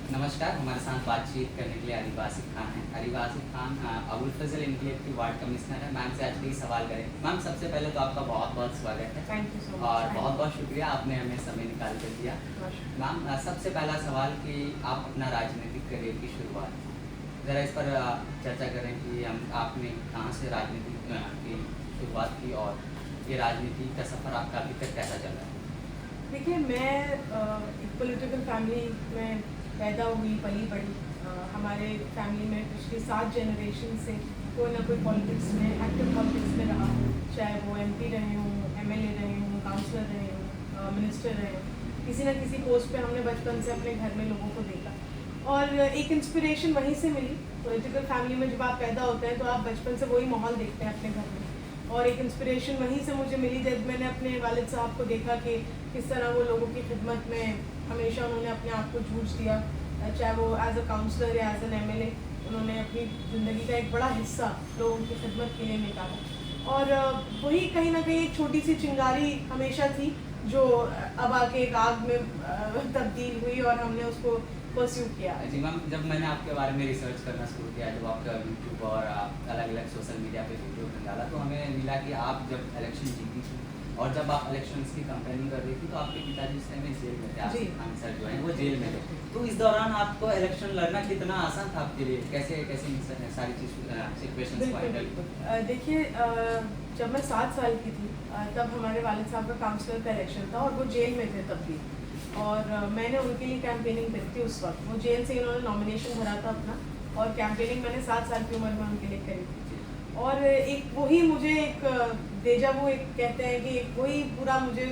नमस्कार, हमारे साथ बातचीत करने के लिए अरीबा आसिफ खान हैं। अरीबा आसिफ खान अबुल फजल एनक्लेव की वार्ड कमिश्नर है। मैम से आज कई सवाल करें। मैम, सबसे पहले तो आपका बहुत बहुत स्वागत है। Thank you so much. और बहुत बहुत शुक्रिया, आपने हमें समय निकाल कर दिया। मैम, सबसे पहला सवाल कि आप अपना राजनीतिक करियर की शुरुआत, ज़रा इस पर चर्चा करें कि आपने कहाँ से राजनीति की शुरुआत की और ये राजनीति का सफ़र आपका अभी तक कैसा चल रहा है? देखिए, मैं एक पॉलिटिकल फैमिली में पैदा हुई, पली बड़ी। हमारे फैमिली में पिछली 7 जनरेशन से कोई ना कोई पॉलिटिक्स में, एक्टिव पॉलिटिक्स में रहा, चाहे वो एमपी रहे हों, एमएलए रहे हों, काउंसलर रहे हों, मिनिस्टर रहे हों। किसी ना किसी पोस्ट पे हमने बचपन से अपने घर में लोगों को देखा और एक इंस्पिरेशन वहीं से मिली। पॉलिटिकल फैमिली में जब आप पैदा होते हैं तो आप बचपन से वही माहौल देखते हैं अपने घर में, और एक इंस्पिरेशन वहीं से मुझे मिली जब मैंने अपने वालिद साहब को देखा कि किस तरह वो लोगों की खिदमत में हमेशा उन्होंने अपने आप को जूझ दिया, चाहे वो एज अ काउंसलर या एज एन एमएलए, उन्होंने अपनी ज़िंदगी का एक बड़ा हिस्सा लोगों की खिदमत के लिए निकाला। और वही कहीं ना कहीं एक छोटी सी चिंगारी हमेशा थी जो अब आके एक आग में तब्दील हुई और हमने उसको परस्यू किया। जी मैम, जब मैंने आपके बारे में रिसर्च करना शुरू किया, जब आपका यूट्यूब और अलग अलग सोशल मीडिया पे वीडियो डाला, तो हमें मिला कि आप जब इलेक्शन जीती थी और जब आप इलेक्शंस की कैंपेनिंग कर रही थी तो आपके पिताजी उस टाइम जेल में थे, आसिफ खान सर जो हैं वो जेल में थे। तो इस दौरान आपको इलेक्शन लड़ना कितना आसान था आपके लिए? कैसे कैसे सारी सिचुएशंस को हैंडल? देखिए, जब मैं 7 साल की थी तब हमारे वालिद साहब का काउंसलर का इलेक्शन था और वो जेल में थे तब भी, और मैंने उनके लिए कैंपेनिंग करी थी। उस वक्त वो जेल से इन्होंने नॉमिनेशन भरा था अपना, और कैंपेनिंग मैंने 7 साल की उम्र में उनके लिए करी थी। और एक वही मुझे एक डेजा वो एक कहते हैं कि एक वही पूरा मुझे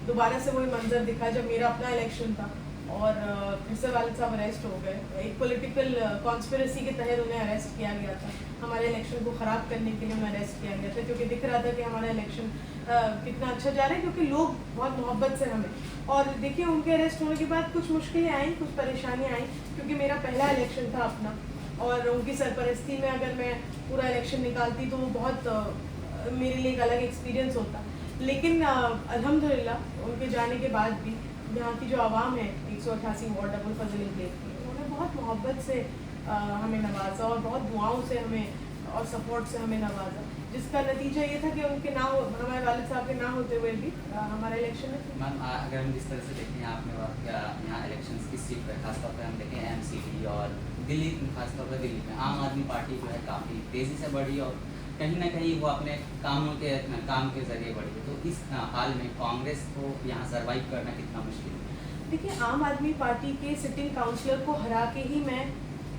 दोबारा से वही मंजर दिखा जब मेरा अपना इलेक्शन था और फिर से वालिद साहब अरेस्ट हो गए। एक पॉलिटिकल कॉन्स्पिरेसी के तहत उन्हें अरेस्ट किया गया था, हमारे इलेक्शन को ख़राब करने के लिए उन्हें अरेस्ट किया गया था, क्योंकि दिख रहा था कि हमारा इलेक्शन कितना अच्छा जा रहा है, क्योंकि लोग बहुत मोहब्बत से हमें। और देखिए, उनके अरेस्ट होने के बाद कुछ मुश्किलें आई, कुछ परेशानियाँ आई, क्योंकि मेरा पहला इलेक्शन था अपना, और उनकी सरपरस्ती में अगर मैं पूरा इलेक्शन निकालती तो वो बहुत मेरे लिए एक अलग एक्सपीरियंस होता। लेकिन अल्हम्दुलिल्लाह उनके जाने के बाद भी यहाँ की जो आवाम है 188 वार्ड अबुल फजल एनक्लेव की, उन्होंने बहुत मोहब्बत से हमें नवाजा और बहुत दुआओं से हमें और सपोर्ट से हमें नवाजा, जिसका नतीजा ये था कि उनके ना हो, हमारे वालिद साहब के ना होते हुए भी हमारा इलेक्शन में। मैम, अगर हम जिस तरह से देखें, आपने यहाँ इलेक्शंस की सीट पर खासतौर पर हम देखें एमसीडी और दिल्ली, खासतौर पर दिल्ली में आम आदमी पार्टी जो है काफ़ी तेज़ी से बढ़ी और कहीं ना कहीं वो अपने काम के ज़रिए बढ़ी है। तो इस हाल में कांग्रेस को यहाँ सर्वाइव करना कितना मुश्किल है? देखिए, आम आदमी पार्टी के सिटिंग काउंसलर को हरा के ही मैं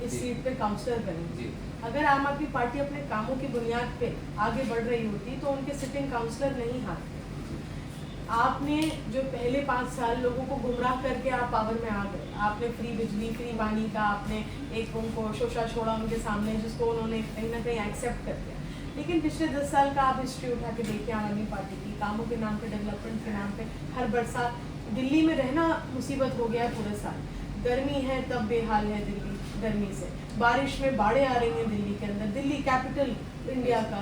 इस सीट पे काउंसलर बनी। अगर आम आदमी पार्टी अपने कामों की बुनियाद पे आगे बढ़ रही होती तो उनके सिटिंग काउंसलर नहीं हारते। आपने जो पहले 5 साल लोगों को गुमराह करके आप पावर में आ गए, आपने फ्री बिजली, फ्री पानी का आपने एक उनको शोषा छोड़ा उनके सामने, जिसको उन्होंने कहीं ना कहीं एक्सेप्ट कर दिया। लेकिन पिछले 10 साल का आप हिस्ट्री उठा के देखिए आम आदमी पार्टी की, कामों के नाम पे, डेवलपमेंट के नाम पे, हर बरसात दिल्ली में रहना मुसीबत हो गया है पूरे साल। गर्मी है तब बेहाल है दिल्ली गर्मी से, बारिश में बाढ़ें आ रही हैं दिल्ली के अंदर, दिल्ली कैपिटल इंडिया का,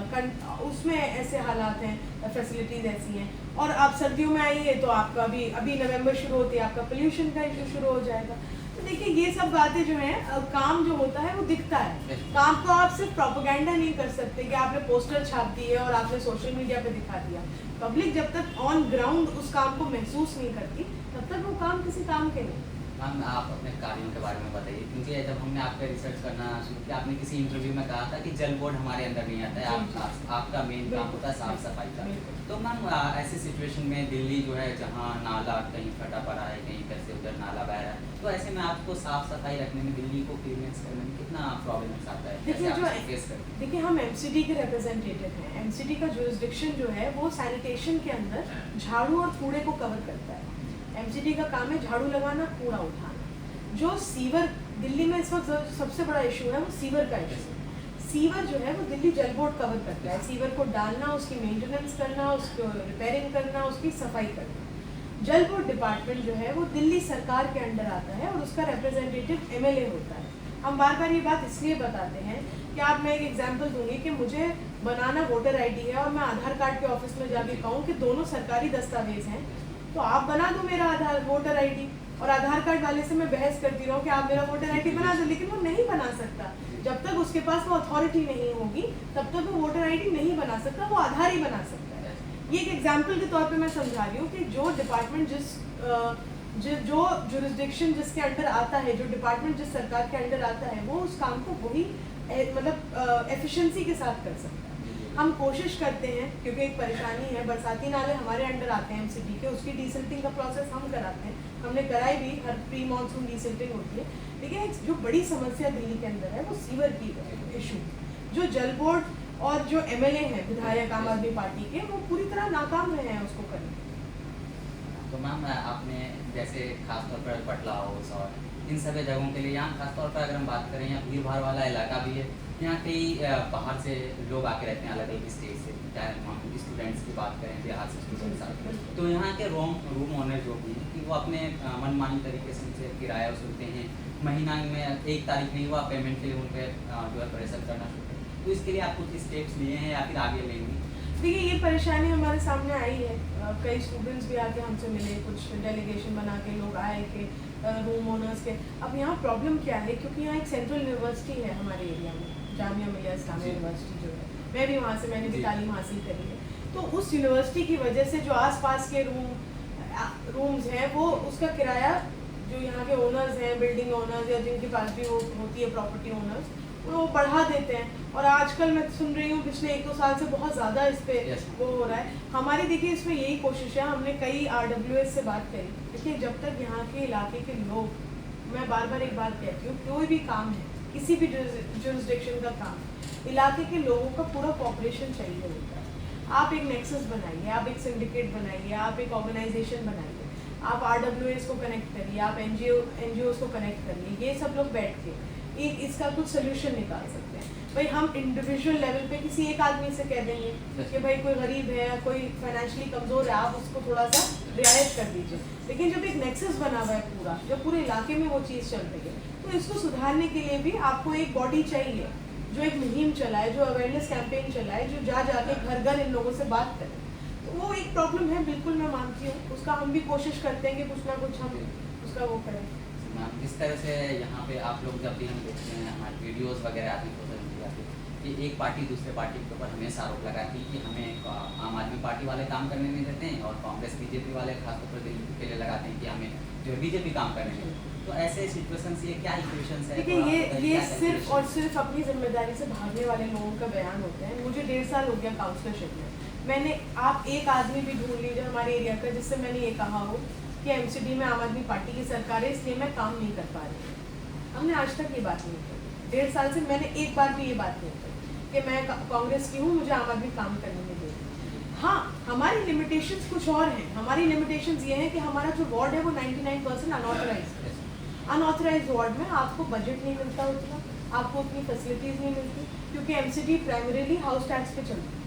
उसमें ऐसे हालात हैं, फैसिलिटीज़ ऐसी हैं। और आप सर्दियों में आइए तो आपका अभी नवंबर शुरू होती है, आपका पोल्यूशन का इशू शुरू हो जाएगा। तो देखिए, ये सब बातें जो हैं, काम जो होता है वो दिखता है। काम को आप सिर्फ प्रोपेगेंडा नहीं कर सकते कि आपने पोस्टर छाप दिए और आपने सोशल मीडिया पे दिखा दिया। पब्लिक जब तक ऑन ग्राउंड उस काम को महसूस नहीं करती तब तक वो काम किसी काम के नहीं। मैम, आप अपने कार्यों के बारे में बताइए, क्योंकि जब हमने आपका रिसर्च करना शुरू किया, आपने किसी इंटरव्यू में कहा था कि जल बोर्ड हमारे अंदर नहीं आता है, आपका मेन काम होता है साफ सफाई का। तो मैम, ऐसी सिचुएशन में दिल्ली जो है जहाँ नाला कहीं फटा पड़ा है, कहीं इधर से उधर नाला बह रहा है, तो ऐसे में आपको साफ सफाई रखने में, दिल्ली को क्लीनेंस करने में कितना प्रॉब्लम्स आता है? देखिए, हम एमसीडी के रिप्रेजेंटेटिव हैं। एमसीडी का जुरिसडिक्शन जो है वो सैनिटेशन के अंदर झाड़ू और कूड़े को कवर करता है। एमसीडी का काम है झाड़ू लगाना, कूड़ा उठाना। जो सीवर दिल्ली में इस वक्त सबसे बड़ा इशू है वो सीवर का इशू है। सीवर जो है वो दिल्ली जल बोर्ड कवर करता है। सीवर को डालना, उसकी मेंटेनेंस करना, उसको रिपेयरिंग करना, उसकी सफाई करना। जल बोर्ड डिपार्टमेंट जो है वो दिल्ली सरकार के अंडर आता है और उसका रिप्रेजेंटेटिव एमएलए होता है। हम बार बार ये बात इसलिए बताते हैं कि आप, मैं एक एग्जांपल दूंगी कि मुझे बनाना वोटर आईडी है और मैं आधार कार्ड के ऑफिस में जाके कहूँ कि दोनों सरकारी दस्तावेज हैं तो आप बना दो मेरा आधार वोटर आईडी, और आधार कार्ड वाले से मैं बहस करती रहूँ कि आप मेरा वोटर आईडी बना दो, लेकिन वो नहीं बना सकता। जब तक उसके पास वो अथॉरिटी नहीं होगी तब तक वो वोटर आईडी नहीं बना सकता, वो आधार ही बना सकता है। ये एक एग्जाम्पल के तौर पे मैं समझा रही हूँ कि जो डिपार्टमेंट जो जुरिस्डिक्शन जिसके अंडर आता है, जो डिपार्टमेंट जिस सरकार के अंडर आता है, वो उस काम को वही मतलब एफिशिएंसी के साथ कर सकता है। हम कोशिश करते हैं, क्योंकि एक परेशानी है, बरसाती नाले हमारे अंडर आते हैं एमसीडी के, उसकी डीसिल्टिंग का प्रोसेस हम कराते हैं, हमने कराई भी, हर प्री मानसून डीसिल्टिंग होती है। लेकिन एक जो बड़ी समस्या दिल्ली के अंदर है वो सीवर की इशू, जो जल बोर्ड और जो एमएलए हैं विधायक आम आदमी पार्टी के, वो पूरी तरह नाकाम रहे हैं उसको करने। तो मैम आपने जैसे खासतौर पर पटला हाउस और इन सभी जगहों के लिए, यहाँ खासतौर पर अगर हम बात करें, यहाँ भीड़ भाड़ वाला इलाका भी है, यहाँ कई बाहर से लोग आके रहते हैं अलग अलग स्टेट से, चाहे हम स्टूडेंट्स की बात करें, बिहार से स्टूडेंट्स आते हैं, तो यहाँ के रूम ओनर जो भी कि वो अपने मनमानी तरीके से उनसे किराया वसूलते हैं, महीना में 1 तारीख नहीं हुआ पेमेंट के लिए उन पर जो है प्रेशर करना शुरू करते हैं। तो इसके लिए आप कुछ स्टेप्स लिए हैं या फिर आगे लेंगे? देखिए, ये परेशानी हमारे सामने आई है, कई स्टूडेंट्स भी आके हमसे मिले, कुछ डेलीगेशन बना के लोग आए के रूम ओनर्स के। अब यहाँ प्रॉब्लम क्या है, क्योंकि यहाँ एक सेंट्रल यूनिवर्सिटी है हमारे एरिया में, जामिया मिलिया इस्लामिया यूनिवर्सिटी जो है, मैं भी वहाँ से, मैंने भी तालीम हासिल करी है। तो उस यूनिवर्सिटी की वजह से जो आसपास के रूम्स हैं, वो उसका किराया जो यहाँ के ओनर्स हैं, बिल्डिंग ओनर्स या जिनके पास भी होती है प्रॉपर्टी ओनर्स, वो बढ़ा देते हैं। और आजकल मैं सुन रही हूँ पिछले 1-2 साल से बहुत ज़्यादा इस पर वो हो रहा है। हमारी देखिए इसमें यही कोशिश है, हमने कई RWS से बात करी। देखिए, जब तक यहाँ के इलाके के लोग, मैं बार बार एक बात कहती हूँ, कोई भी काम है, किसी भी जुरिस्डिक्शन का काम, इलाके के लोगों का पूरा कॉपरेशन चाहिए होता है। आप एक नेक्सस बनाइए, आप एक सिंडिकेट बनाइए, आप एक ऑर्गेनाइजेशन बनाइए, आप RWS को कनेक्ट करिए, आप NGOs को कनेक्ट करिए, ये सब लोग बैठ के एक इसका कुछ सोल्यूशन निकाल सकते हैं। भाई हम इंडिविजुअल लेवल पे किसी एक आदमी से कह देंगे कि भाई कोई गरीब है या कोई फाइनेंशियली कमज़ोर है, आप उसको थोड़ा सा रियायत कर दीजिए। लेकिन जब एक नेक्सस बना हुआ है पूरा, जब पूरे इलाके में वो चीज़ चल रही है, तो इसको सुधारने के लिए भी आपको एक बॉडी चाहिए जो एक मुहिम चलाए, जो अवेयरनेस कैंपेन चलाए, जो जाके घर घर इन लोगों से बात करे। तो वो एक प्रॉब्लम है, बिल्कुल मैं मानती हूँ, उसका हम भी कोशिश करते हैं कि कुछ ना कुछ हम उसका वो करें। मैम, इस तरह से यहाँ पे आप लोग जब भी हम देखते हैं, हमारे वीडियोस वगैरह आती हैं सोशल मीडिया पे, कि एक पार्टी दूसरे पार्टी के ऊपर हमेशा आरोप लगाती है कि हमें आम आदमी पार्टी वाले काम करने नहीं देते हैं, और कांग्रेस BJP वाले खासतौर पर दिल्ली के लिए लगाते हैं कि हमें जो BJP काम करने देते हैं। तो ऐसे सिचुएशन ये क्या इक्वेशंस है? देखिए, ये सिर्फ और सिर्फ अपनी जिम्मेदारी से भागने वाले लोगों का बयान होते हैं। मुझे 1.5 साल हो गया काउंसलरशिप में, मैंने आप एक आदमी भी ढूंढ लीजिए हमारे एरिया का जिससे मैंने ये कहा हो कि MCD में आम आदमी पार्टी की सरकार है इसलिए मैं काम नहीं कर पा रही। हमने आज तक ये बात नहीं की, 1.5 साल से मैंने एक बार भी ये बात नहीं की कि मैं कांग्रेस की हूँ, मुझे आम आदमी काम करने नहीं देती। हाँ, हमारी लिमिटेशंस कुछ और हैं। हमारी लिमिटेशंस ये हैं कि हमारा जो वार्ड है वो 99% अनऑथराइज है। अनऑथराइज वार्ड में आपको बजट नहीं मिलता उतना, आपको उतनी फैसिलिटीज़ नहीं मिलती, क्योंकि MCD प्राइमरीली हाउस टैक्स पे चलती है।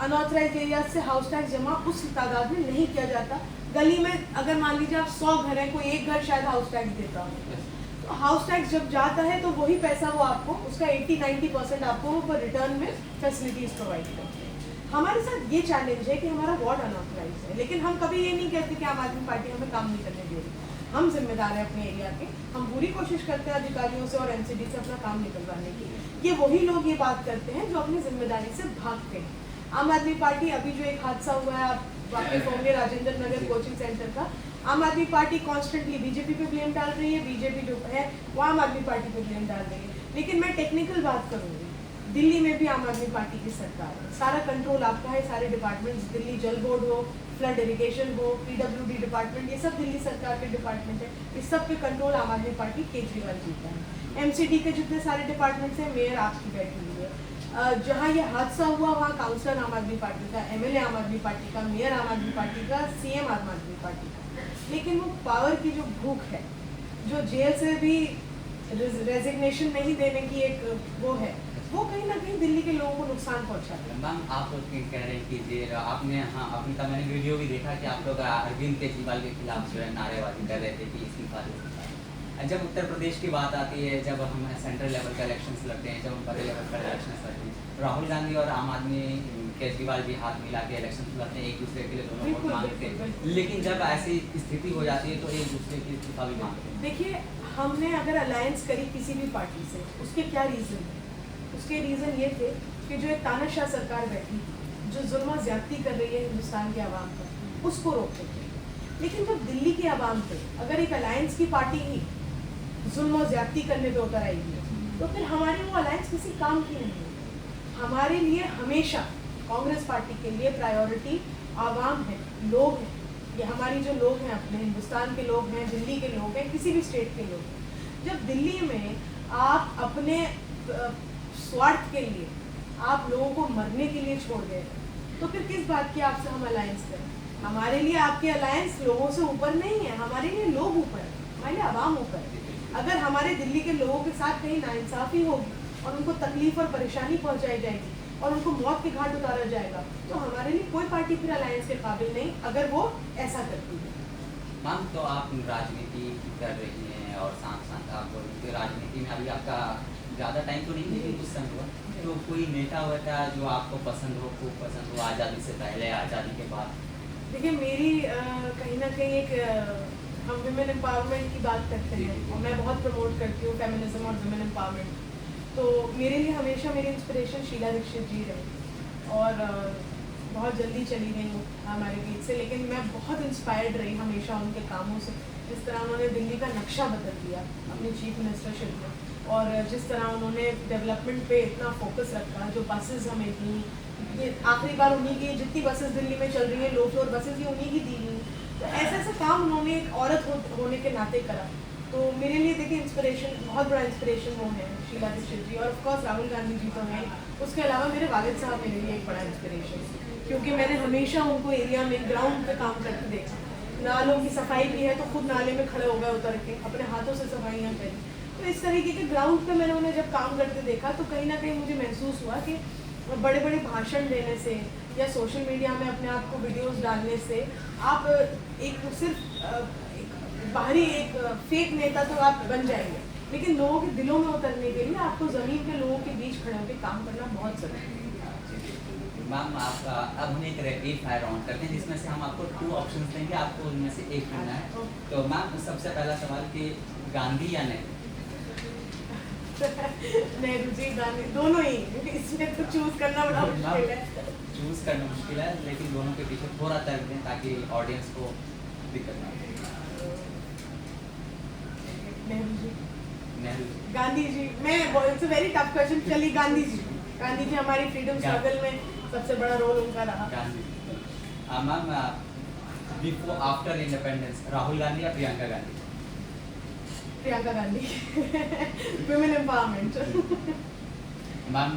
अनऑथराइज एरिया से हाउस टैक्स जमा उस तादाद में नहीं किया जाता। गली में अगर मान लीजिए आप 100 घर हैं, कोई एक घर शायद हाउस टैक्स देता हो, तो हाउस टैक्स जब जाता है तो वही पैसा वो आपको, उसका 80-90% आपको वो रिटर्न में फैसिलिटीज़ प्रोवाइड करते हैं। हमारे साथ ये चैलेंज है कि हमारा वार्ड अनऑथराइज है, लेकिन हम कभी ये नहीं कहते कि आम आदमी पार्टी हमें काम नहीं करने दे रही। हम जिम्मेदार हैं अपने एरिया के, हम पूरी कोशिश करते हैं अधिकारियों से और MCD से अपना काम निकलवाने की। ये वही लोग ये बात करते हैं जो अपनी जिम्मेदारी से भागते हैं। आम आदमी पार्टी, अभी जो एक हादसा हुआ है, आप वाकिफ होंगे राजेंद्र नगर कोचिंग सेंटर का, आम आदमी पार्टी कॉन्स्टेंटली BJP पे ब्लेम डाल रही है, BJP जो है वो आम आदमी पार्टी पे ब्लेम डाल रही है। लेकिन मैं टेक्निकल बात करूँगी, दिल्ली में भी आम आदमी पार्टी की सरकार है, सारा कंट्रोल आपका है, सारे डिपार्टमेंट्स, दिल्ली जल बोर्ड हो, फ्लड इरिगेशन हो, PWD डिपार्टमेंट, ये सब दिल्ली सरकार के डिपार्टमेंट है। इस सब पे कंट्रोल आम आदमी पार्टी केजरीवाल जी का है। MCD के जितने सारे डिपार्टमेंट्स हैं, मेयर आपकी बैठी हुई है। जहाँ ये हादसा हुआ वहाँ काउंसलर आम आदमी पार्टी का, MLA आम आदमी पार्टी का, मेयर आम आदमी पार्टी का, CM आम आदमी पार्टी का। लेकिन वो पावर की जो भूख है, जो जेल से भी रेजिग्नेशन नहीं देने की एक वो है, वो कहीं ना कहीं दिल्ली के लोगों को नुकसान पहुंचा है। मैम, आप लोग कह रहे हैं कि जेल आपने, हाँ आपने का मैंने वीडियो भी देखा कि आप लोग अरविंद केजरीवाल के खिलाफ जो है नारेबाजी कर रहे थे कि इस्तीफा दे। जब उत्तर प्रदेश की बात आती है, जब हम सेंट्रल लेवल का इलेक्शंस लड़ते हैं, जब हम बड़े लेवल पर इलेक्शंस लड़ते हैं, राहुल गांधी और आम आदमी केजरीवाल भी हाथ मिला के इलेक्शन लड़ते हैं, एक दूसरे के लिए दोनों वोट बिल्कुल, मांगते हैं। बिल्कुल। लेकिन जब ऐसी स्थिति हो जाती है तो एक दूसरे की इस्तीफा भी मांगते हैं। देखिए, हमने अगर अलायंस करी किसी भी पार्टी से, उसके क्या रीज़न है? उसके रीज़न ये थे कि जो एक तानाशाह सरकार बैठी थी, जो जुल्म और ज्यादती कर रही है हिंदुस्तान के आवाम पर, उसको रोकते थे। लेकिन जब दिल्ली के आवाम पे अगर एक अलायंस की पार्टी ही जुल्म और ज्यादती करने पे उतर आएगी, तो फिर हमारी वो अलायंस किसी काम की नहीं है। हमारे लिए हमेशा कांग्रेस पार्टी के लिए प्रायोरिटी आवाम है, लोग हैं। ये हमारी जो लोग हैं, अपने हिंदुस्तान के लोग हैं, दिल्ली के लोग हैं, किसी भी स्टेट के लोग हैं। जब दिल्ली में आप अपने स्वार्थ के लिए आप लोगों को मरने के लिए छोड़ गए, तो फिर किस बात की आपसे हम अलायंस करें? हमारे लिए आपके अलायंस लोगों से ऊपर नहीं है, हमारे लिए लोग ऊपर है, हमारे लिए आवाम ऊपर है। अगर हमारे दिल्ली के लोगों के साथ कहीं नाइंसाफ़ी होगी और उनको तकलीफ और परेशानी पहुंचाई जाएगी और उनको मौत के घाट उतारा जाएगा, तो हमारे लिए कोई पार्टी फिर अलायंस के काबिल नहीं, अगर वो ऐसा करती है। मैम, तो आप राजनीति कर रही हैं और साथ साथ आप बोलते राजनीति में अभी आपका ज़्यादा टाइम तो नहीं, लेकिन कुछ समय हुआ, तो कोई नेता हुआ था जो आपको पसंद हो, खूब पसंद हो, आज़ादी से पहले, आज़ादी के बाद? देखिए, मेरी कहीं ना कहीं एक हम विमेन एम्पावरमेंट की बात करते हैं और मैं बहुत प्रमोट करती हूँ फेमिनिज्म और विमेन एम्पावरमेंट। तो मेरे लिए हमेशा मेरी इंस्पिरेशन शीला दीक्षित जी रही और बहुत जल्दी चली गई हूँ हमारे बीच से, लेकिन मैं बहुत इंस्पायर्ड रही हमेशा उनके कामों से। जिस तरह उन्होंने दिल्ली का नक्शा बदल दिया अपनी चीफ मिनिस्टरशिप में, और जिस तरह उन्होंने डेवलपमेंट पे इतना फोकस रखा, जो बसेस हमें दी, ये आखिरी बार उन्हीं की जितनी बसेस दिल्ली में चल रही है, लो फ्लोर बसेस, ये उन्हीं की दी हुई। तो ऐसा ऐसा काम उन्होंने एक औरत होने के नाते करा। तो मेरे लिए देखिए इंस्पिरेशन, बहुत बड़ा इंस्पिरेशन वो है शीला दीक्षित जी, और ऑफकोर्स राहुल गांधी जी तो हैं। उसके अलावा मेरे वालिद साहब मेरे लिए एक बड़ा इंस्पिरेशन, क्योंकि मैंने हमेशा उनको एरिया में ग्राउंड पे काम करते देखा। नालों की सफाई भी है तो खुद नाले में खड़े हो गए उतर के, अपने हाथों से सफाइयाँ करी। तो इस तरीके के ग्राउंड पे मैंने उन्हें जब काम करते देखा, तो कहीं ना कहीं मुझे महसूस हुआ कि बड़े बड़े भाषण देने से या सोशल मीडिया में अपने आप को वीडियोस डालने से आप एक सिर्फ बाहरी एक फेक नेता तो आप बन जाएंगे, लेकिन लोगों के दिलों में उतरने के लिए आपको ज़मीन के लोगों के बीच खड़े होकर काम करना बहुत ज़रूरी है। मैम, आप अब हम एक रैपिड फायर राउंड करते हैं, जिसमें से हम आपको 2 ऑप्शंस देंगे, आपको उनमें से एक चुनना है। तो मैम, सबसे पहला सवाल कि गांधी या नेहरू? नेहरू जी, गांधी, दोनों ही, क्योंकि इसमें तो चूज करना बड़ा मुश्किल है। चूज करना मुश्किल है, लेकिन दोनों के पीछे थोड़ा तर्क दें ताकि ऑडियंस को दिक्कत ना हो। नेहरू जी, नेहरू? गांधी जी, मैं it's a very tough question. चलिए गांधी जी, गांधी जी हमारी फ्रीडम स्ट्रगल में सबसे बड़ा रोल उनका रहा। Gandhi. Ma'am, before after independence Rahul Gandhi या Priyanka Gandhi? Priyanka Gandhi. Women empowerment. Ma'am,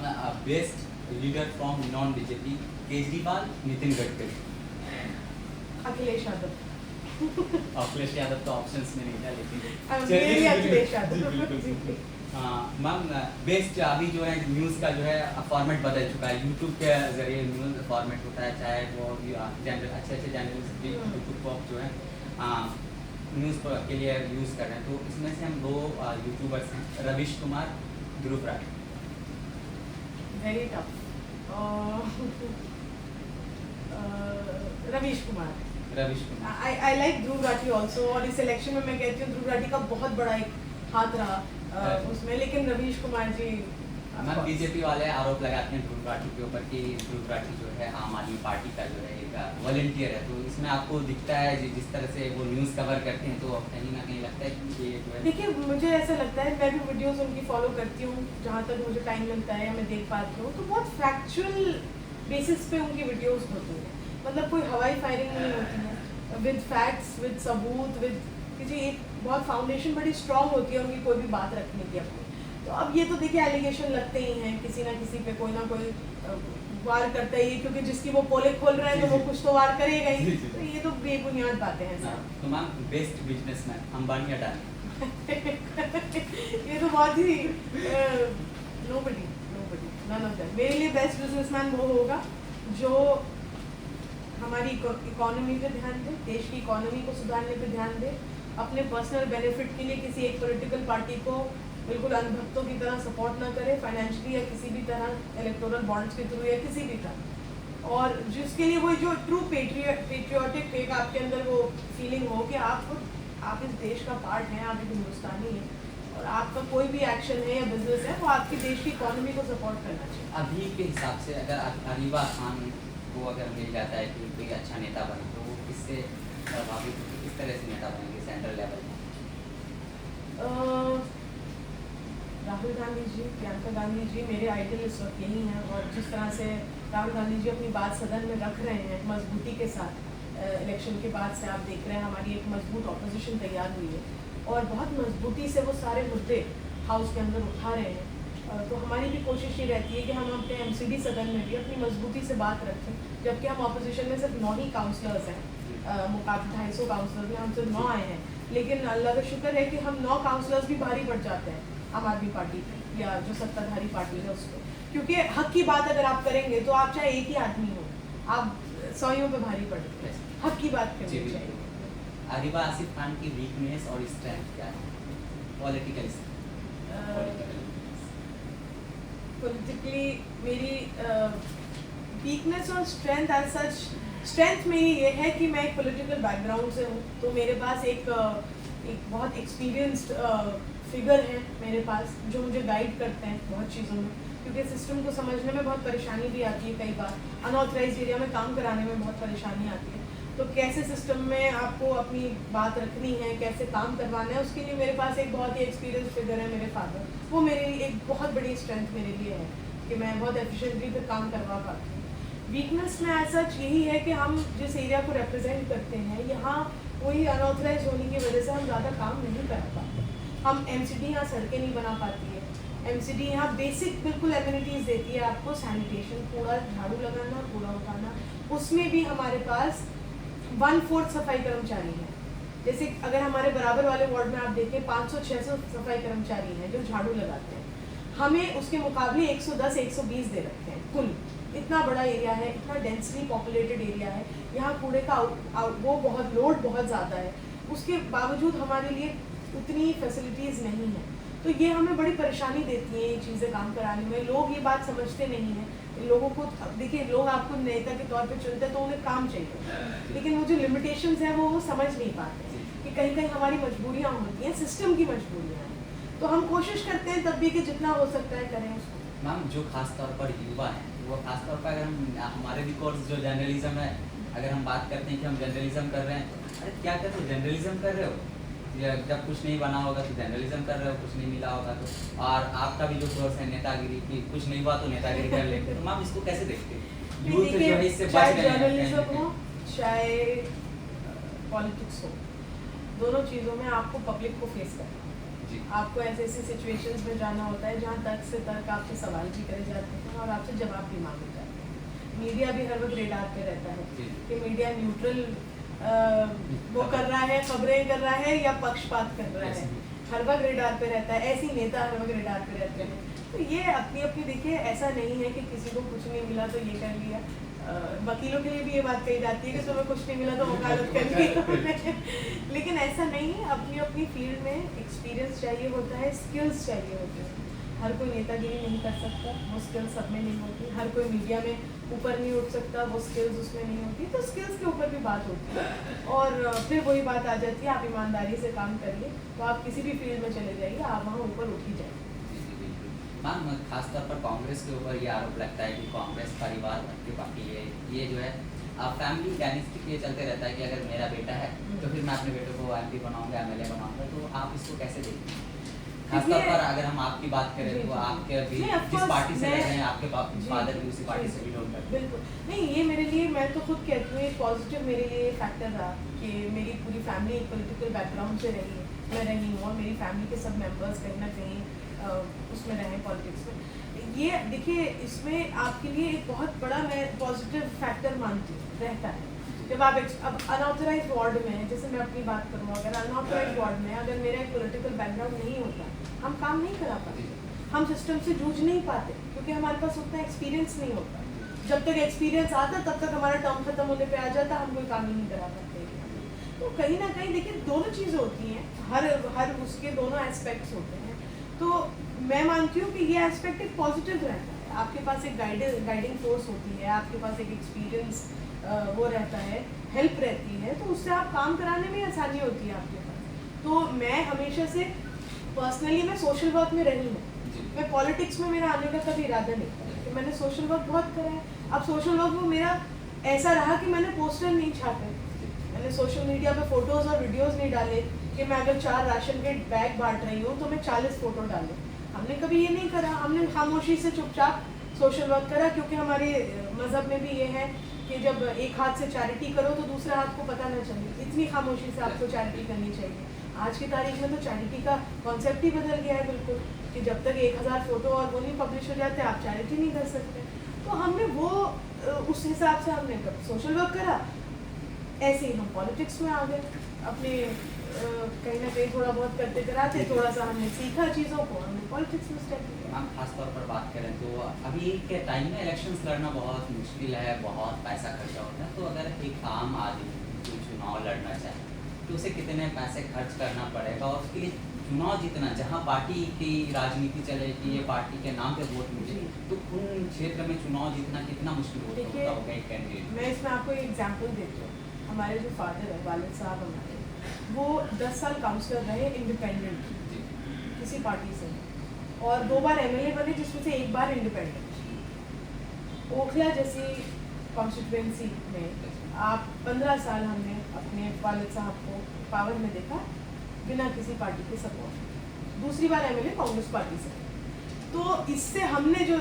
best leader from non BJP, Kejriwal, Nitin Gadkari? Akhilesh Yadav. Akhilesh Yadav तो ऑप्शंस में नहीं था, लेकिन मेरे लिए अखिलेश यादव। जी, बिल्कुल। मैम, बेस्ट अभी जो है न्यूज़ का जो है फॉर्मेट बदल चुका है, यूट्यूब के जरिए न्यूज़ फॉर्मेट होता है, चाहे वो चैनल अच्छे चैनल्स भी यूट्यूब को जो है न्यूज़ के लिए यूज़ कर रहे हैं। तो इसमें से हम 2 यूट्यूबर्स हैं, Ravish Kumar, Dhruv Rathee. Very tough. Ravish Kumar. Ravish Kumar. I like Dhruv Rathee also, और इस इलेक्शन में मैं कहती हूँ ध्रुव राठी का बहुत बड़ा एक हाथ रहा उसमें, लेकिन रवीश कुमार जी। मैम, बीजेपी वाले आरोप लगाते हैं ध्रुव राठी के ऊपर कि ध्रुव राठी जो है आम आदमी पार्टी का जो है एक वॉलंटियर है, तो इसमें आपको दिखता है जिस तरह से वो न्यूज़ कवर करते हैं, तो कहीं ना कहीं लगता है कि ये जो है। देखिए, मुझे ऐसा लगता है, मैं भी वीडियोस उनकी फॉलो करती हूँ जहाँ तक मुझे टाइम मिलता है या मैं देख पाती हूँ, तो बहुत फैक्चुअल बेसिस पे उनकी वीडियोस होती हैं। मतलब कोई हवाई फायरिंग नहीं होती है, विद फैक्ट्स, विद सबूत, विद किसी एक बहुत फाउंडेशन बड़ी स्ट्रांग होती है उनकी कोई भी बात रखने की अपनी। तो अब ये तो देखिए एलिगेशन लगते ही हैं, किसी ना किसी पे कोई ना कोई वार करता ही है, क्योंकि जिसकी वो पोले खोल रहे हैं तो वो कुछ तो वार करेगा ही। तो ये तो बेबुनियाद बातें हैं सर। तो मैम, बेस्ट बिजनेसमैन, अंबानी या अडानी? ये तो बहुत ही नोबडी, नन ऑफ देम। मेरे लिए बेस्ट बिजनेसमैन वो होगा जो हमारी इकोनॉमी पे ध्यान दे, देश की इकोनॉमी को सुधारने पे ध्यान दे, अपने पर्सनल बेनिफिट के लिए किसी एक पॉलिटिकल पार्टी को बिल्कुल अंधभक्तों की तरह सपोर्ट ना करे, फाइनेंशियली या किसी भी तरह इलेक्टोरल बॉन्ड्स के थ्रू या किसी भी तरह, और जिसके लिए वो जो ट्रू पेट्रियोटिक एक आपके अंदर वो फीलिंग हो कि आप इस देश का पार्ट हैं, आप एक हिंदुस्तानी हैं, और आपका कोई भी एक्शन है या बिजनेस है वो आपके देश की इकोनॉमी को सपोर्ट करना चाहिए। अभी के हिसाब से अगर अरीबा खान को अगर मिल जाता है कि कोई अच्छा नेता बने तो वो किससे प्रभावित होकर किस तरह से नेता बनेंगे सेंट्रल लेवल पर? राहुल गांधी जी, प्रियंका गांधी जी मेरे आइडल इस वक्त यही हैं, और जिस तरह से राहुल गांधी जी अपनी बात सदन में रख रहे हैं मजबूती के साथ, इलेक्शन के बाद से आप देख रहे हैं हमारी एक मजबूत ऑपोजिशन तैयार हुई है और बहुत मजबूती से वो सारे मुद्दे हाउस के अंदर उठा रहे हैं। तो हमारी भी कोशिश ये रहती है कि हम अपने एमसीडी सदन में भी अपनी मजबूती से बात रखें, जबकि हम ऑपोजिशन में सिर्फ 9 ही काउंसलर्स हैं, मुकाबले 250 काउंसलर्स में हम सिर्फ 9 आए हैं, लेकिन अल्लाह का शुक्र है कि हम 9 काउंसलर्स भी भारी पड़ जाते हैं आम आदमी पार्टी पे या जो सत्ताधारी पार्टी है उसको, क्योंकि हक की बात अगर आप करेंगे तो आप चाहे एक ही आदमी हो, आप 100 पे भारी पड़ते हैं, हक की बात करनी चाहिए। अरीबा आसिफ खान की वीकनेस और स्ट्रेंथ क्या है पॉलिटिकली? मेरी वीकनेस और स्ट्रेंथ एज सच, स्ट्रेंथ मेरी ये है कि मैं एक पॉलिटिकल बैकग्राउंड से हूँ, तो मेरे पास एक बहुत एक्सपीरियंस्ड फिगर है मेरे पास जो मुझे गाइड करते हैं बहुत चीज़ों में, क्योंकि सिस्टम को समझने में बहुत परेशानी भी आती है, कई बार अनऑथराइज एरिया में काम कराने में बहुत परेशानी आती है, तो कैसे सिस्टम में आपको अपनी बात रखनी है, कैसे काम करवाना है, उसके लिए मेरे पास एक बहुत ही एक्सपीरियंस फिगर है मेरे फादर। वो मेरे लिए एक बहुत बड़ी स्ट्रेंथ मेरे लिए है कि मैं बहुत एफिशिएंटली फिर काम करवा पाती हूँ। वीकनेस में ऐसा यही है कि हम जिस एरिया को रिप्रेजेंट करते हैं यहाँ वही अनऑथराइज होने की वजह से हम ज़्यादा काम नहीं कर पाते। हम एमसीडी यहाँ सड़कें नहीं बना पाती है, एमसीडी यहाँ बेसिक बिल्कुल एमिनिटीज़ देती है आपको, सैनिटेशन, कूड़ा झाड़ू लगाना, कूड़ा उठाना, उसमें भी हमारे पास 1/4 सफाई कर्मचारी हैं। जैसे अगर हमारे बराबर वाले वार्ड में आप देखें 500-600 सफाई कर्मचारी हैं जो झाड़ू लगाते हैं, हमें उसके मुकाबले 110-120 दे रखे हैं कुल। इतना बड़ा एरिया है, इतना डेंसली पॉपुलेटेड एरिया है, यहाँ कूड़े का वो बहुत लोड बहुत ज़्यादा है, उसके बावजूद हमारे लिए उतनी फैसिलिटीज़ नहीं है, तो ये हमें बड़ी परेशानी देती हैं ये चीज़ें काम कराने में। लोग ये बात समझते नहीं हैं, लोगों को देखिए, लोग आपको नेता के तौर पे चुनते हैं तो उन्हें काम चाहिए, लेकिन वो जो लिमिटेशंस हैं वो समझ नहीं पाते कि कहीं कहीं हमारी मजबूरियाँ होती हैं, सिस्टम की मजबूरियाँ हैं, तो हम कोशिश करते हैं तब भी कि जितना हो सकता है करें उसको। मैम, जो खास तौर पर युवा हैं वो खास तौर पर अगर हम हमारे भी कोर्स जो जर्नलिज्म है, अगर हम बात करते हैं कि हम जर्नलिज्म कर रहे हैं, अरे क्या कर रहे हो, जर्नलिज्म कर रहे हो, जब कुछ नहीं बना होगा तो जर्नलिज्म कर रहे हो, कुछ नहीं मिला होगा तो, और आपका भी जो कोर्स है नेतागिरी की, कुछ नहीं हुआ तो नेतागिरी कर लेते, तो मैम इसको कैसे देखते हैं? यूथ जो है इससे बच गए हैं, जर्नलिज्म हो चाहे पॉलिटिक्स हो, दोनों चीज़ों में आपको पब्लिक को फेस करना है। आपको ऐसे ऐसे सिचुएशंस में जाना होता है जहाँ तर्क से तर्क आपसे सवाल भी करे जाते हैं और आपसे जवाब भी मांगे जाते हैं। मीडिया भी हर वक्त रेडार पे रहता है कि मीडिया न्यूट्रल वो कर रहा है, खबरें कर रहा है या पक्षपात कर रहा है, हर वक्त रेडार पे रहता है। ऐसी नेता हर वक्त रेडार पे रहते हैं, तो ये अपनी अपनी देखिए, ऐसा नहीं है कि किसी को कुछ नहीं मिला तो ये कर लिया। वकीलों के लिए भी ये बात कही जाती है कि तुम्हें कुछ नहीं मिला तो वकालत कर ली, लेकिन ऐसा नहीं है। अपनी अपनी फील्ड में एक्सपीरियंस चाहिए होता है, स्किल्स चाहिए होते हैं। हर कोई नेतागिरी नहीं कर सकता, वो स्किल्स सब में नहीं होती। हर कोई मीडिया में ऊपर नहीं उठ सकता, वो स्किल्स उसमें नहीं होती। तो स्किल्स के ऊपर भी बात होती है और फिर वही बात आ जाती है, आप ईमानदारी से काम करिए तो आप किसी भी फील्ड में चले जाइए, आप वहाँ ऊपर उठ ही जाएंगे। मैम, खासतौर पर कांग्रेस के ऊपर ये आरोप लगता है कि कांग्रेस परिवार के बाकी ये जो है फैमिली डायनेस्टी ये चलते रहता है कि अगर मेरा बेटा है तो फिर मैं अपने बेटे को MP बनाऊंगा, MLA बनाऊंगा, तो आप इसको कैसे देखते हैं? खासतौर पर अगर हम आपकी बात करें तो आपके भी जिस पार्टी से रहे हैं, आपके फादर भी उसी पार्टी से बिलोंग करते हैं। बिल्कुल नहीं, ये मेरे लिए, मैं तो खुद कहती हूँ, एक पॉजिटिव मेरे लिए फैक्टर रहा कि मेरी पूरी फैमिली एक पॉलिटिकल बैकग्राउंड से रही है, मैं रही हूँ और मेरी फैमिली के सब मेंबर्स कहीं ना कहीं उसमें रहे पॉलिटिक्स में। ये देखिए, इसमें आपके लिए एक बहुत बड़ा मैं पॉजिटिव फैक्टर मानती हूँ रहता है। जब आप अब अनऑथराइज वार्ड में, जैसे मैं अपनी बात करूँ, अगर अनऑथराइज वार्ड में अगर मेरा एक पॉलिटिकल बैकग्राउंड नहीं होता, हम काम नहीं करा पाते, हम सिस्टम से जूझ नहीं पाते, क्योंकि हमारे पास उतना एक्सपीरियंस नहीं होता। जब तक एक्सपीरियंस आता तब तक हमारा टर्म खत्म होने पे आ जाता, हम कोई काम ही नहीं करा पाते। तो कहीं ना कहीं देखिए दोनों चीज़ें होती हैं, हर उसके दोनों एस्पेक्ट्स होते हैं। तो मैं मानती हूँ कि ये एस्पेक्ट एक पॉजिटिव रहता है, आपके पास एक गाइडिंग फोर्स होती है, आपके पास एक एक्सपीरियंस वो रहता है, हेल्प रहती है, तो उससे आप काम कराने में आसानी होती है आपके पास। तो मैं हमेशा से पर्सनली मैं सोशल वर्क में रही हूँ, मैं पॉलिटिक्स में मेरा आने का कभी इरादा नहीं था, कि मैंने सोशल वर्क बहुत करा है। अब सोशल वर्क में मेरा ऐसा रहा कि मैंने पोस्टर नहीं छापे, मैंने सोशल मीडिया पे फोटोज़ और वीडियोज़ नहीं डाले कि मैं अगर 4 राशन के बैग बांट रही हूँ तो मैं 40 फ़ोटो डालूँ। हमने कभी ये नहीं करा, हमने खामोशी से चुपचाप सोशल वर्क करा, क्योंकि हमारे मज़हब में भी ये है कि जब एक हाथ से चैरिटी करो तो दूसरे हाथ को पता ना चले, इतनी खामोशी से आपको चैरिटी करनी चाहिए। आज की तारीख में तो चैरिटी का कॉन्सेप्ट ही बदल गया है बिल्कुल, कि जब तक 1000 फ़ोटो और वो नहीं पब्लिश हो जाते आप चैरिटी नहीं कर सकते। तो हमने वो उस हिसाब से हमने सोशल वर्क करा, ऐसे ही हम पॉलिटिक्स में आ गए, अपने कहीं ना कहीं थोड़ा बहुत करते कराते थोड़ा सा हमने सीखा चीज़ों को, हमने पॉलिटिक्स में स्टेप लिया। हम खास तौर पर बात करें तो अभी के टाइम में इलेक्शंस लड़ना बहुत मुश्किल है, बहुत पैसा खर्चा होता है। तो अगर एक आम आदमी जो चुनाव लड़ना चाहे तो उसे कितने पैसे खर्च करना पड़ेगा, और उसके लिए चुनाव जीतना, जहाँ पार्टी की राजनीति चलेगी, ये पार्टी के नाम पे वोट मिले, तो उन क्षेत्र में चुनाव जीतना कितना मुश्किल होता होगा एक कैंडिडेट। मैं इसमें आपको एक एग्जांपल देती हूँ। हमारे जो फादर है, वालिद साहब हमारे, वो 10 साल काउंसलर रहे इंडिपेंडेंट, किसी पार्टी से, और 2 बार एमएलए बने, जिसमें से 1 बार इंडिपेंडेंट। ओखला जैसी कॉन्स्टिट्यूएंसी में आप 15 साल हमने अपने वालिद साहब को पावर में देखा बिना किसी पार्टी के सपोर्ट। दूसरी बार एमएलए कांग्रेस पार्टी से। तो इससे हमने जो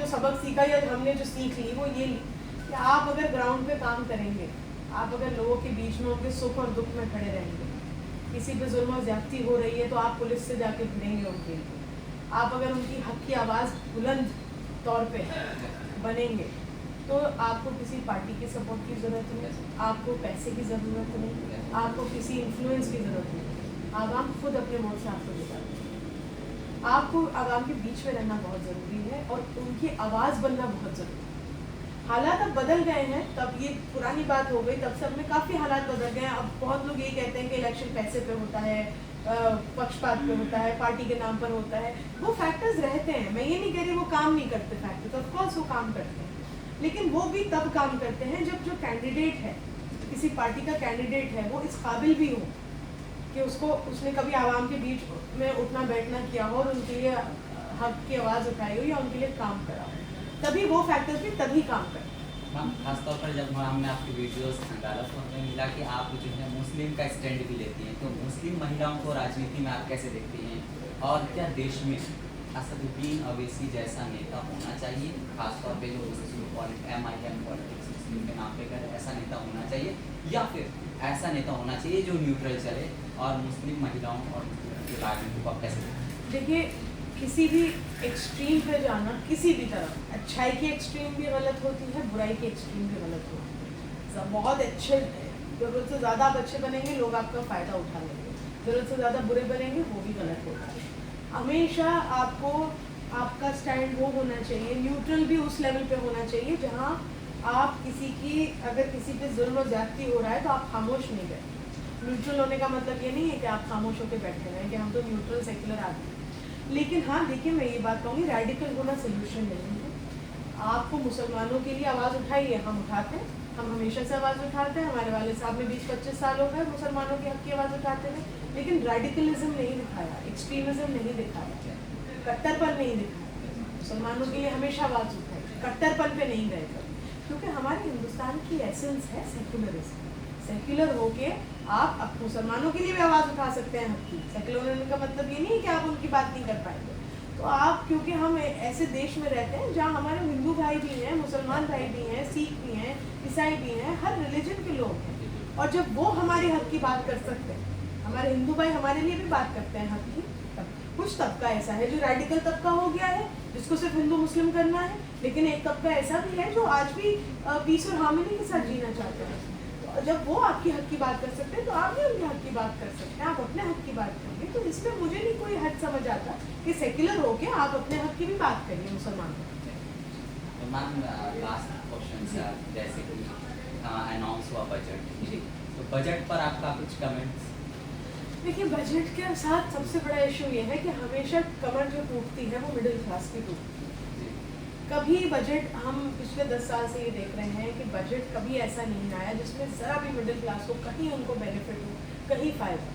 सबक सीखा या हमने जो सीख ली वो ये ली कि आप अगर ग्राउंड पे काम करेंगे, आप अगर लोगों के बीच में उनके सुख और दुख में खड़े रहेंगे, किसी पे जुल्म और ज्यादती हो रही है तो आप पुलिस से जाके भिड़ेंगे उनके लिए, आप अगर उनकी हक की आवाज़ बुलंद तौर पे बनेंगे, तो आपको किसी पार्टी की सपोर्ट की ज़रूरत नहीं, आपको पैसे की ज़रूरत नहीं, आपको किसी इन्फ्लुएंस की ज़रूरत नहीं। आवाम खुद अपने वोट से आपको जिताती है। आपको आवाम के बीच में रहना बहुत ज़रूरी है और उनकी आवाज़ बनना बहुत ज़रूरी है। हालात अब बदल गए हैं, तब ये पुरानी बात हो गई, तब से अब में काफ़ी हालात बदल गए हैं। अब बहुत लोग यही कहते हैं कि इलेक्शन पैसे पे होता है, पक्षपात पे होता है, पार्टी के नाम पर होता है। वो फैक्टर्स रहते हैं, मैं ये नहीं कह रही वो काम नहीं करते फैक्टर्स, ऑफकोर्स वो काम करते हैं, लेकिन वो भी तब काम करते हैं जब जो कैंडिडेट है, किसी पार्टी का कैंडिडेट है, वो इस काबिल भी हो कि उसने कभी आवाम के बीच में उठना बैठना किया हो और उनके लिए हक की आवाज़ उठाई हो या उनके लिए काम करा हो, तभी वो फैक्टर्स भी तभी काम करते हैं। मैम खासतौर पर जब हमने आपकी वीडियोस डाला तो हमें मिला कि आप जो है मुस्लिम का स्टैंड भी लेती हैं, तो मुस्लिम महिलाओं को राजनीति में आप कैसे देखती हैं, और क्या देश में असदुद्दीन अवैसी जैसा नेता होना चाहिए, खासतौर पे जो MIM पॉलिटिक्स मुस्लिम के नाम पे करे, ऐसा नेता होना चाहिए, या फिर ऐसा नेता होना चाहिए जो न्यूट्रल चले और मुस्लिम महिलाओं और राजनीति को आप कैसे देखिए, किसी भी एक्सट्रीम पे जाना, किसी भी तरफ, अच्छाई की एक्सट्रीम भी गलत होती है, बुराई की एक्सट्रीम भी गलत होती है। बहुत अच्छे, ज़रूरत से ज़्यादा आप अच्छे बनेंगे, लोग आपका फ़ायदा उठा लेंगे, ज़रूरत से ज़्यादा बुरे बनेंगे, वो भी गलत होता है। हमेशा आपको आपका स्टैंड वो होना चाहिए, न्यूट्रल भी उस लेवल पे होना चाहिए जहाँ आप अगर किसी पे जुल्म और ज़्यादती हो रहा है तो आप खामोश नहीं बैठे। न्यूट्रल होने का मतलब ये नहीं है कि आप खामोश होकर बैठे रहें कि हम तो न्यूट्रल सेक्युलर आदमी हैं। लेकिन हाँ देखिए, मैं ये बात कहूँगी, रेडिकल होना सोल्यूशन नहीं है। आपको मुसलमानों के लिए आवाज़ उठाइए, हम उठाते हैं, हम हमेशा से आवाज़ उठाते हैं, हमारे वाले साहब ने 20-25 साल हो गए मुसलमानों के हक की आवाज़ उठाते हुए, लेकिन रेडिकलिज्म नहीं दिखाया, एक्सट्रीमिज्म नहीं दिखाया, कट्टरपन नहीं दिखाया। मुसलमानों के लिए हमेशा आवाज़ उठाई, कट्टरपन पे नहीं गए कभी, क्योंकि हमारे हिंदुस्तान की एसेंस है सेक्युलरिज्म। सेक्युलर होके आप मुसलमानों के लिए भी आवाज़ उठा सकते हैं हक की। सेक्युलर होने का मतलब ये नहीं है कि आप उनकी बात नहीं कर पाएंगे। तो आप, क्योंकि हम ऐसे देश में रहते हैं जहाँ हमारे हिंदू भाई भी हैं, मुसलमान भाई भी हैं, सिख भी हैं, ईसाई भी हैं, हर रिलीजन के लोग हैं, और जब वो हमारे हक की बात कर सकते हैं, हमारे हिंदू भाई हमारे लिए भी बात करते हैं हक की। कुछ तबका ऐसा है जो रेडिकल तबका हो गया है, जिसको सिर्फ हिंदू मुस्लिम करना है, लेकिन एक तबका ऐसा भी है जो आज भी पीस और हार्मनी के साथ जीना चाहते हैं। तो जब वो आपकी हक की बात कर सकते हैं तो आप भी उनके हक की बात कर सकते हैं, आप अपने हक की बात करेंगे। तो इसमें मुझे नहीं कोई हद समझ आता कि सेक्युलर होके आप अपने हक की भी बात करिए मुसलमान को। तो मैम लास्ट क्वेश्चन जैसे कि अनाउंस हुआ बजट, तो तो बजट पर आपका कुछ कमेंट्स? देखिए, बजट के साथ सबसे बड़ा इशू ये है कि हमेशा कमर जो टूटती है वो मिडिल क्लास की टूटती है। कभी बजट, हम पिछले 10 साल से ये देख रहे हैं कि बजट कभी ऐसा नहीं आया जिसमें ज़रा भी मिडिल क्लास को कहीं उनको बेनिफिट हो, कहीं फ़ायदा।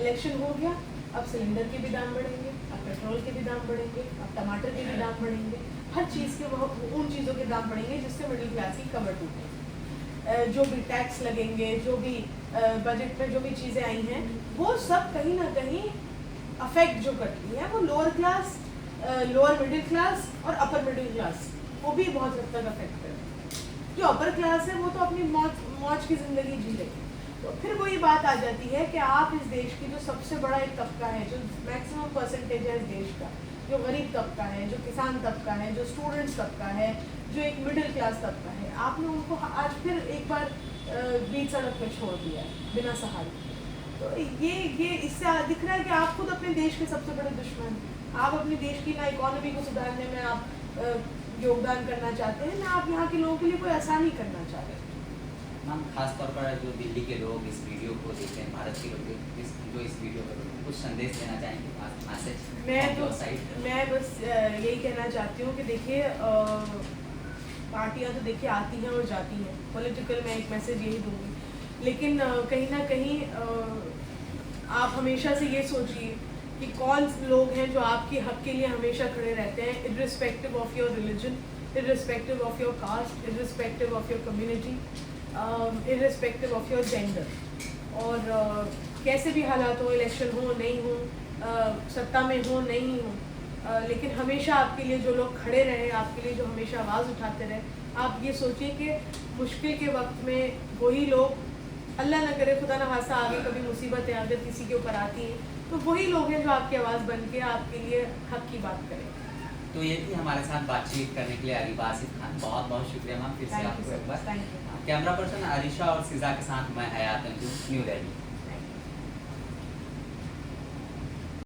इलेक्शन हो गया, अब सिलेंडर के भी दाम बढ़ेंगे, अब पेट्रोल के भी दाम बढ़ेंगे, अब टमाटर के भी दाम बढ़ेंगे, हर चीज़ के वह उन चीज़ों के दाम बढ़ेंगे जिससे मिडिल क्लास की कमर टूटेगी। जो भी टैक्स लगेंगे, जो भी बजट में जो भी चीज़ें आई हैं, वो सब कहीं ना कहीं अफेक्ट जो करती हैं वो lower class, lower middle class और अपर मिडिल क्लास को भी बहुत हद तक अफेक्ट करती है। जो अपर क्लास है वो तो अपनी मौज की ज़िंदगी जी लेगी। तो फिर वही बात आ जाती है कि आप इस देश की जो सबसे बड़ा एक तबका है, जो मैक्सिमम परसेंटेज है इस देश का, जो गरीब तबका है, जो किसान तबका है, जो स्टूडेंट्स तबका है, जो एक मिडिल क्लास तबका है, आपने उनको आज फिर एक बार बीच सड़क पे छोड़ दिया है बिना सहारे। तो ये इससे दिख रहा है कि आप खुद अपने देश के सबसे बड़े दुश्मन हैं। आप अपने देश की ना इकोनॉमी को सुधारने में आप योगदान करना चाहते हैं, ना आप यहाँ के लोगों के लिए कोई आसानी करना चाहते हैं। मैम, खासतौर पर जो दिल्ली के लोग इस वीडियो को देखते हैं, भारत के लोग जो इस वीडियो पर कुछ संदेश देना चाहेंगे? मैं बस यही कहना चाहती हूँ कि देखिए, पार्टियां तो देखिए आती हैं और जाती हैं, पॉलिटिकल मैं एक मैसेज यही दूंगी, लेकिन कहीं ना कहीं आप हमेशा से ये सोचिए कि कौन लोग हैं जो आपके हक के लिए हमेशा खड़े रहते हैं, irrespective of your religion, irrespective of your cast, irrespective of your community, irrespective of your gender. और कैसे भी हालात हो, इलेक्शन हो नहीं हो, सत्ता में हो नहीं हो, लेकिन हमेशा आपके लिए जो लोग खड़े रहे, आपके लिए जो हमेशा आवाज़ उठाते रहे, आप ये सोचिए कि मुश्किल के वक्त में वही लोग, अल्लाह ना करे खुदा ना खास्ता आगे कभी मुसीबतें अगर किसी के ऊपर आती हैं, तो वही लोग हैं जो आपकी आवाज़ बन के आपके लिए हक की बात करें। तो ये थी हमारे साथ बातचीत करने के लिए अरीबा आसिफ खान। बहुत बहुत शुक्रिया मैम, फिर से थैंक आपको यू एक बार। Sir, thank you. Camera person Arisha और सिजा के साथ मैं हयात अंजू, न्यू दिल्ली।